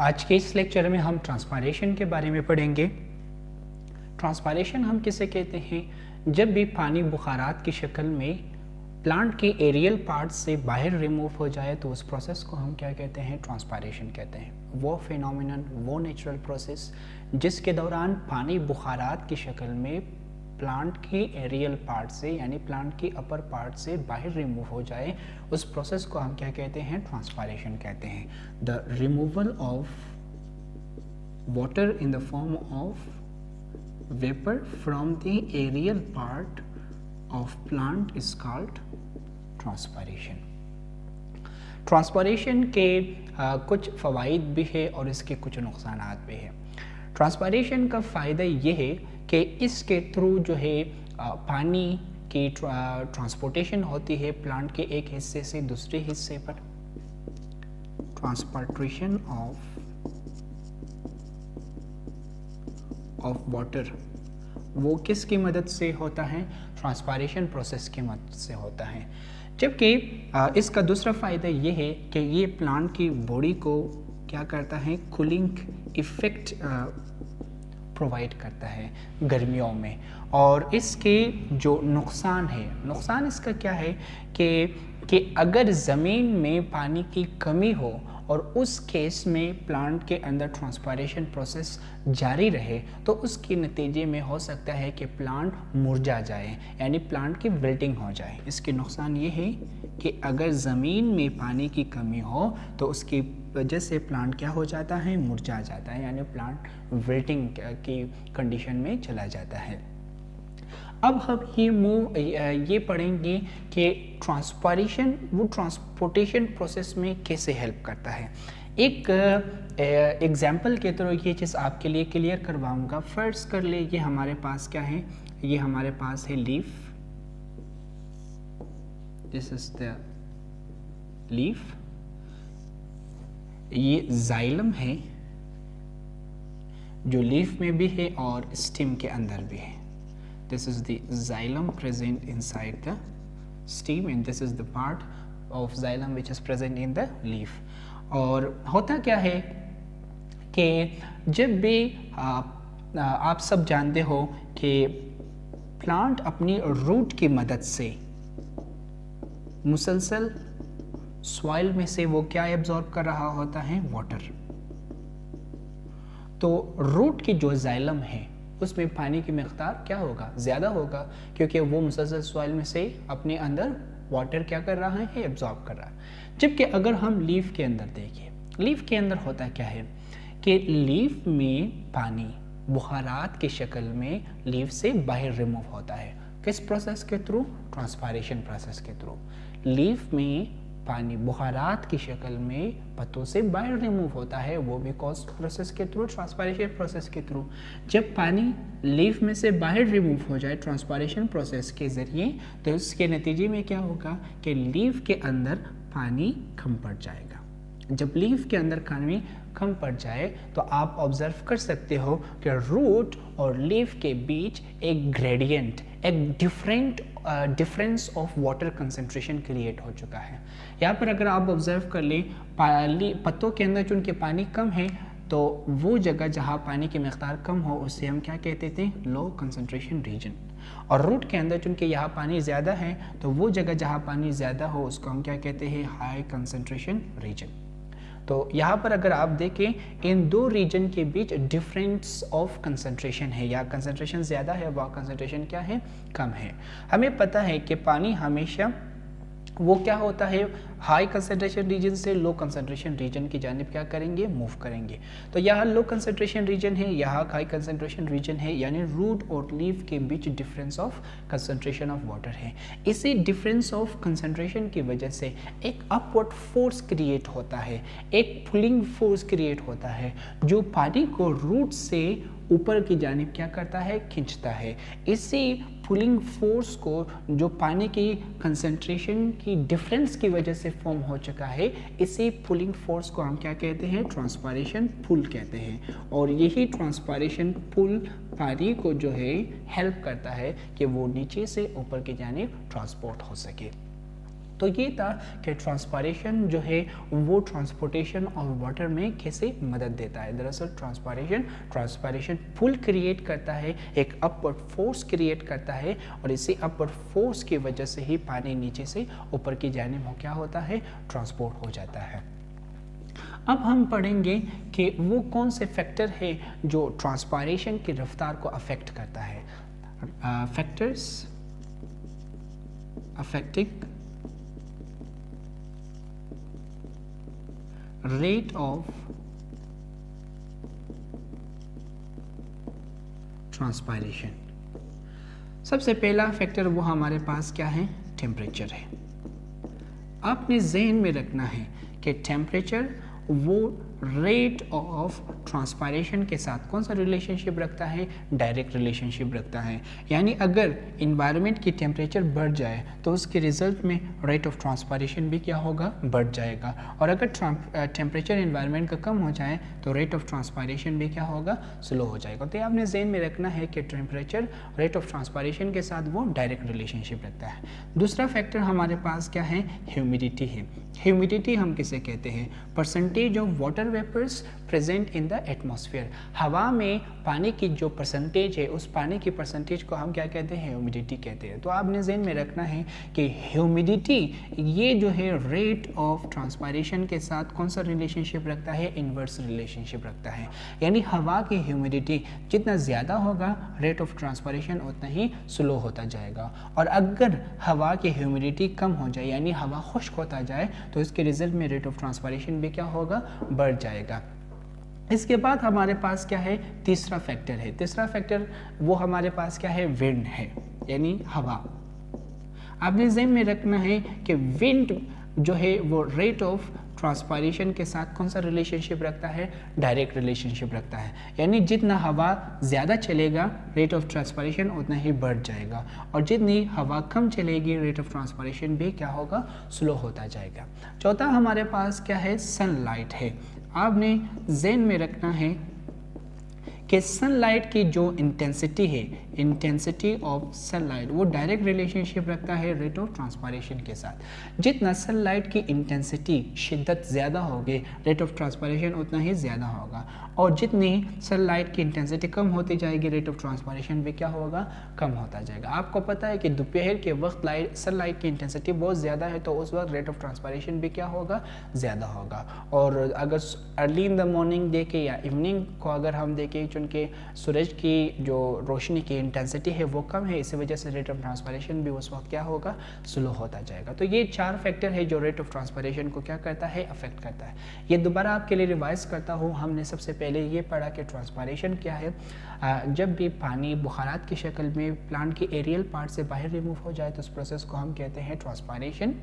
आज के इस लेक्चर में हम ट्रांसपायरेशन के बारे में पढ़ेंगे। ट्रांसपायरेशन हम किसे कहते हैं? जब भी पानी बुखारात की शक्ल में प्लांट के एरियल पार्ट से बाहर रिमूव हो जाए तो उस प्रोसेस को हम क्या कहते हैं? ट्रांसपायरेशन कहते हैं। वो फिनोमिनन, वो नेचुरल प्रोसेस जिसके दौरान पानी बुखारात की शक्ल में प्लांट की एरियल पार्ट से यानी प्लांट की अपर पार्ट से बाहर रिमूव हो जाए, उस प्रोसेस को हम क्या कहते हैं? ट्रांसपायरेशन कहते हैं। The removal of water in the form of vapour from the aerial part of plant is called transpiration. Transpiration के कुछ फ़वाइद भी है और इसके कुछ नुकसानात भी है। ट्रांसपायरेशन का फ़ायदा ये है कि इसके थ्रू जो है पानी की ट्रांसपोर्टेशन होती है प्लांट के एक हिस्से से दूसरे हिस्से पर। ट्रांसपोर्टेशन ऑफ वाटर वो किसकी मदद से होता है? ट्रांसपायरेशन प्रोसेस की मदद से होता है। जबकि इसका दूसरा फ़ायदा ये है कि ये प्लांट की बॉडी को क्या करता है? कूलिंग इफ़ेक्ट प्रोवाइड करता है गर्मियों में। और इसके जो नुकसान इसका क्या है कि अगर ज़मीन में पानी की कमी हो और उस केस में प्लांट के अंदर ट्रांसपायरेशन प्रोसेस जारी रहे तो उसके नतीजे में हो सकता है कि प्लांट मुरझा जाए यानी प्लांट की विल्टिंग हो जाए। इसके नुकसान ये है कि अगर ज़मीन में पानी की कमी हो तो उसकी वजह से प्लांट क्या हो जाता है? मुरझा जाता है यानी प्लांट विल्टिंग की कंडीशन में चला जाता है। अब हम ये पढ़ेंगे कि ट्रांसपायरेशन वो ट्रांसपोर्टेशन प्रोसेस में कैसे हेल्प करता है। एक एग्जाम्पल के थ्रू ये चीज़ आपके लिए क्लियर करवाऊंगा। फर्स्ट कर ले, ये हमारे पास क्या है? ये हमारे पास है leaf. This is the leaf. ये जाइलम है जो लीफ में भी है और स्टेम के अंदर भी है। This is the xylem present inside the stem and this is the part of xylem which is present in the leaf। और होता क्या है कि जब भी आप सब जानते हो कि प्लांट अपनी रूट की मदद से मुसलसल सॉइल में से वो क्या एब्जॉर्ब कर रहा होता है? वाटर। तो रूट की जो जाइलम है उसमें पानी की मिक़दार क्या होगा? ज़्यादा होगा, क्योंकि वो मुसलसल सॉइल में से अपने अंदर वाटर क्या कर रहा है? एब्जॉर्ब कर रहा है। जबकि अगर हम लीफ के अंदर देखिए, लीफ के अंदर होता क्या है कि लीफ में पानी बुखारात की शक्ल में लीफ से बाहर रिमूव होता है। किस प्रोसेस के थ्रू? ट्रांसपायरेशन प्रोसेस के थ्रू। लीफ में पानी बुखारात की शक्ल में पत्तों से बाहर रिमूव होता है, वो भी कौन प्रोसेस के थ्रू? ट्रांसपायरेशन प्रोसेस के थ्रू। जब पानी लीफ में से बाहर रिमूव हो जाए ट्रांसपायरेशन प्रोसेस के ज़रिए तो इसके नतीजे में क्या होगा कि लीफ के अंदर पानी कम पड़ जाएगा। जब लीफ के अंदर पानी कम पड़ जाए तो आप ऑब्जर्व कर सकते हो कि रूट और लीफ के बीच एक ग्रेडियंट, एक difference of water concentration create हो चुका है। यहाँ पर अगर आप ऑब्जर्व कर लें, पत्तों के अंदर चूँकि पानी कम है तो वो जगह जहाँ पानी की मिक़दार कम हो उसे हम क्या कहते थे? Low concentration region. और रूट के अंदर चूँकि यहाँ पानी ज़्यादा है तो वो जगह जहाँ पानी ज़्यादा हो उसको हम क्या कहते हैं? High concentration region. तो यहाँ पर अगर आप देखें इन दो रीजन के बीच डिफरेंस ऑफ कंसंट्रेशन है, या कंसंट्रेशन ज़्यादा है, वह कंसंट्रेशन क्या है? कम है। हमें पता है कि पानी हमेशा वो क्या होता है? हाई कंसंट्रेशन रीजन से लो कंसंट्रेशन रीजन की जानिब क्या करेंगे? मूव करेंगे। तो यहाँ लो कंसंट्रेशन रीजन है, यहाँ हाई कंसंट्रेशन रीजन है, यानी रूट और लीफ के बीच difference of concentration of water है। इसी डिफरेंस ऑफ कंसंट्रेशन की वजह से एक अपवर्ड फोर्स क्रिएट होता है, एक पुलिंग फोर्स क्रिएट होता है जो पानी को रूट से ऊपर की जानिब क्या करता है? खींचता है। इसी पुलिंग फोर्स को जो पानी की कंसंट्रेशन की डिफरेंस की वजह से फॉर्म हो चुका है, इसी पुलिंग फोर्स को हम क्या कहते हैं? ट्रांसपायरेशन पुल कहते हैं। और यही ट्रांसपायरेशन पुल पानी को जो है हेल्प करता है कि वो नीचे से ऊपर की जानिब ट्रांसपोर्ट हो सके। तो ये था कि ट्रांसपायरेशन जो है वो ट्रांसपोर्टेशन ऑफ वाटर में कैसे मदद देता है। दरअसल ट्रांसपायरेशन पुल क्रिएट करता है, एक अपवर्ड फोर्स क्रिएट करता है, और इसी अपवर्ड फोर्स की वजह से ही पानी नीचे से ऊपर की जानिब में क्या होता है, ट्रांसपोर्ट हो जाता है। अब हम पढ़ेंगे कि वो कौन से फैक्टर है जो ट्रांसपायरेशन की रफ्तार को अफेक्ट करता है। Factors affecting rate of transpiration. सबसे पहला फैक्टर वो हमारे पास क्या है, टेम्परेचर है। आपने ज़हन में रखना है कि टेम्परेचर वो रेट ऑफ ट्रांसपायरेशन के साथ कौन सा रिलेशनशिप रखता है, डायरेक्ट रिलेशनशिप रखता है। यानी अगर इन्वायरमेंट की टेम्परेचर बढ़ जाए तो उसके रिजल्ट में रेट ऑफ ट्रांसपायरेशन भी क्या होगा, बढ़ जाएगा, और अगर टेम्परेचर इन्वायरमेंट का कम हो जाए तो रेट ऑफ ट्रांसपायरेशन भी क्या होगा, स्लो हो जाएगा। तो आपने ज़हन में रखना है कि टेम्परेचर रेट ऑफ ट्रांसपायरेशन के साथ वो डायरेक्ट रिलेशनशिप रखता है। दूसरा फैक्टर हमारे पास क्या है, ह्यूमिडिटी है। ह्यूमिडिटी हम किसे कहते हैं, percentage of water vapours present in the atmosphere. हवा में पानी की जो परसेंटेज है, उस पानी की परसेंटेज को हम क्या कहते हैं, ह्यूमिडिटी कहते हैं। तो आपने ज़हन में रखना है कि ह्यूमिडिटी ये जो है रेट ऑफ ट्रांसपायरेशन के साथ कौन सा रिलेशनशिप रखता है, इन्वर्स रिलेशनशिप रखता है। यानी हवा की ह्यूमिडिटी जितना ज़्यादा होगा रेट ऑफ ट्रांसपायरेशन उतना ही स्लो होता जाएगा, और अगर हवा की ह्यूमिडिटी कम हो जाए यानी हवा खुश्क होता जाए तो इसके रिजल्ट में रेट ऑफ ट्रांसपायरेशन भी क्या होगा, बढ़ जाएगा। इसके बाद हमारे पास क्या है, तीसरा फैक्टर है। तीसरा फैक्टर वो हमारे पास क्या है, विंड है, यानी हवा। आपने ज़हन में रखना है कि विंड जो है वो रेट ऑफ ट्रांसपायरेशन के साथ कौन सा रिलेशनशिप रखता है, डायरेक्ट रिलेशनशिप रखता है। यानी जितना हवा ज़्यादा चलेगा रेट ऑफ ट्रांसपायरेशन उतना ही बढ़ जाएगा, और जितनी हवा कम चलेगी रेट ऑफ ट्रांसपायरेशन भी क्या होगा, स्लो होता जाएगा। चौथा हमारे पास क्या है, सनलाइट है। आपने ज़हन में रखना है कि सनलाइट की जो इंटेंसिटी है, इंटेंसिटी ऑफ सनलाइट वो डायरेक्ट रिलेशनशिप रखता है रेट ऑफ ट्रांसपायरेशन के साथ। जितना सनलाइट की इंटेंसिटी शिद्दत ज़्यादा होगी रेट ऑफ ट्रांसपायरेशन उतना ही ज़्यादा होगा, और जितनी सनलाइट की इंटेंसिटी कम होती जाएगी रेट ऑफ ट्रांसपायरेशन भी क्या होगा, कम होता जाएगा। आपको पता है कि दोपहर के वक्त सनलाइट की इंटेंसिटी बहुत ज़्यादा है तो उस वक्त रेट ऑफ ट्रांसपायरेशन भी क्या होगा, ज़्यादा होगा। और अगर अर्ली इन द मॉर्निंग देखें या इवनिंग को अगर हम देखें, चूँकि सूरज की जो रोशनी की इंटेंसिटी है वो कम है, इसी वजह से रेट ऑफ ट्रांसपायरेशन भी उस वक्त क्या होगा, स्लो होता जाएगा। तो ये चार फैक्टर है जो रेट ऑफ ट्रांसपायरेशन को क्या करता है, अफेक्ट करता है। ये दोबारा आपके लिए रिवाइज करता हूँ। हमने सबसे पहले ये पढ़ा कि ट्रांसपायरेशन क्या है, जब भी पानी बुखारात की शक्ल में प्लांट के एरियल पार्ट से बाहर रिमूव हो जाए तो उस प्रोसेस को हम कहते हैं ट्रांसपायरेशन।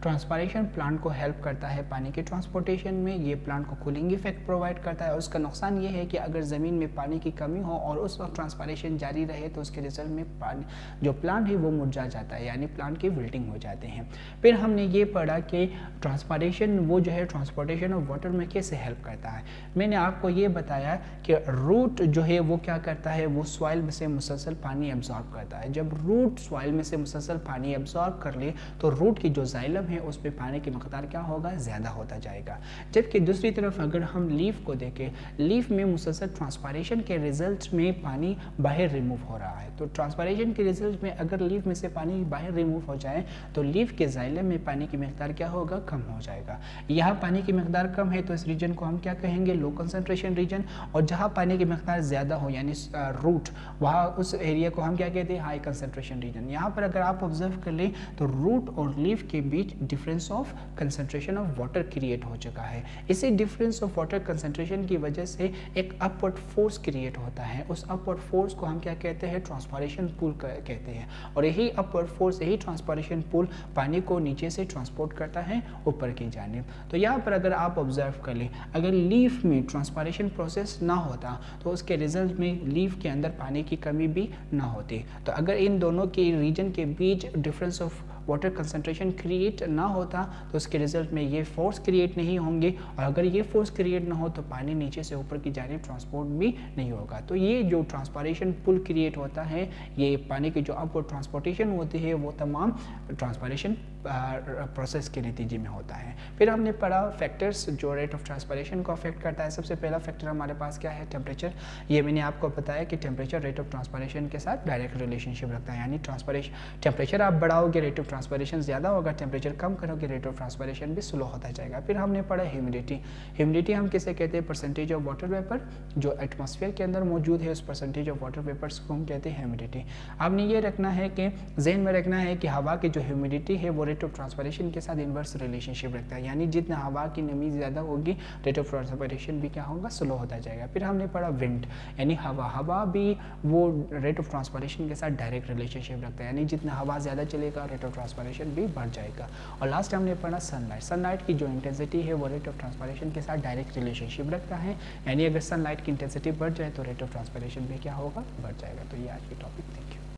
ट्रांसपायरेशन प्लांट को हेल्प करता है पानी के ट्रांसपोर्टेशन में, ये प्लांट को कूलिंग इफेक्ट प्रोवाइड करता है। और उसका नुकसान ये है कि अगर ज़मीन में पानी की कमी हो और उस वक्त ट्रांसपायरेशन जारी रहे तो उसके रिजल्ट में पानी जो प्लांट है वो मुरझा जाता है, यानी प्लांट की विल्टिंग हो जाते हैं। फिर हमने ये पढ़ा कि ट्रांसपायरेशन वो जो है ट्रांसपोर्टेशन ऑफ वाटर में कैसे हेल्प करता है। मैंने आपको ये बताया कि रूट जो है वो क्या करता है, वो सॉइल में से मुसलसल पानी एब्जॉर्ब करता है। जब रूट सॉइल में से मुसलसल पानी एब्जॉर्ब कर ले तो रूट की जो जाइलम है उस पर पानी की मकदार क्या होगा, ज़्यादा होता जाएगा। जबकि दूसरी तरफ अगर हम लीफ को देखें, लीफ में मुसलसल ट्रांसपायरेशन के रिजल्ट में पानी बाहर रिमूव हो रहा है। तो ट्रांसपायरेशन के रिजल्ट में अगर लीफ में से पानी बाहर रिमूव हो जाए तो लीफ के जाइलम में पानी की मकदार क्या होगा, कम हो जाएगा। यहाँ पानी की मकदार कम है तो इस रीजन को हम क्या कहेंगे, लो कंसंट्रेशन रीजन। और जहाँ पानी की मकदार ज़्यादा हो यानी रूट, वहाँ उस एरिया को हम क्या कहते हैं, हाई कंसंट्रेशन रीजन। यहाँ पर अगर आप ऑब्जर्व कर लें तो रूट और लीफ के बीच difference of concentration of water create हो चुका है। इसी डिफरेंस ऑफ वाटर कंसंट्रेशन की वजह से एक अपवर्ड फोर्स क्रिएट होता है। उस अपवर्ड फोर्स को हम क्या कहते हैं, ट्रांसपायरेशन पुल कहते हैं। और यही अपवर्ड फोर्स, यही ट्रांसपायरेशन पुल पानी को नीचे से ट्रांसपोर्ट करता है ऊपर की जानिब। तो यहाँ पर अगर आप ऑब्जर्व कर लें, अगर लीफ में ट्रांसपायरेशन प्रोसेस ना होता तो उसके रिजल्ट में लीफ के अंदर पानी की कमी भी ना होती। तो अगर इन दोनों के रीजन के बीच difference of water concentration create ना होता तो उसके रिजल्ट में ये फोर्स क्रिएट नहीं होंगे, और अगर ये फोर्स क्रिएट ना हो तो पानी नीचे से ऊपर की जानिब ट्रांसपोर्ट भी नहीं होगा। तो ये जो ट्रांसपायरेशन पुल क्रिएट होता है, ये पानी की जो अपवर्ड ट्रांसपोर्टेशन होती है वो तमाम ट्रांसपायरेशन प्रोसेस के नतीजे में होता है। फिर हमने पढ़ा फैक्टर्स जो रेट ऑफ ट्रांसपरेशन को अफेक्ट करता है। सबसे पहला फैक्टर हमारे पास क्या है, टेम्परेचर। ये मैंने आपको बताया कि टेम्परेचर रेट ऑफ ट्रांसपरेशन के साथ डायरेक्ट रिलेशनशिप रखता है, यानी ट्रांसपरेशन टेम्परेचर आप बढ़ाओगे रेट ऑफ ट्रांसपरेशन ज़्यादा होगा, टेम्परेचर कम करोगे रेट ऑफ ट्रांसपरेशन भी स्लो होता जाएगा। फिर हमने पढ़ा ह्यूमिडिटी। ह्यूमिडिटी हम किसे कहते हैं, परसेंटेज ऑफ वाटर वेपर जो एटमॉस्फेयर के अंदर मौजूद है, उस परसेंटेज ऑफ वाटर वेपर्स को हम कहते हैं ह्यूमिडिटी। आपने ये रखना है कि जहन में रखना है कि हवा की जो ह्यूमिडिटी है वो रेट ऑफ ट्रांसपरेशन के साथ इन्वर्स रिलेशनशिप रखता है, यानी जितना हवा की नमी ज़्यादा होगी रेट ऑफ ट्रांसपरेशन भी क्या होगा, स्लो होता जाएगा। फिर हमने पढ़ा विंड, यानी हवा भी वो रेट ऑफ ट्रांसपरेशन के साथ डायरेक्ट रिलेशनशिप रखता है, यानी जितना हवा ज़्यादा चलेगा रेट ऑफ ट्रांसपरेशन भी बढ़ जाएगा। और लास्ट हमने पढ़ा सनलाइट। सनलाइट की जो इंटेंसिटी है वो रेट ऑफ ट्रांसपरेशन के साथ डायरेक्ट रिलेशनशिप रखता है, यानी अगर सनलाइट की इंटेंसिटी बढ़ जाए तो रेट ऑफ ट्रांसपरेशन भी क्या होगा, बढ़ जाएगा। तो ये आज की टॉपिक। Thank you.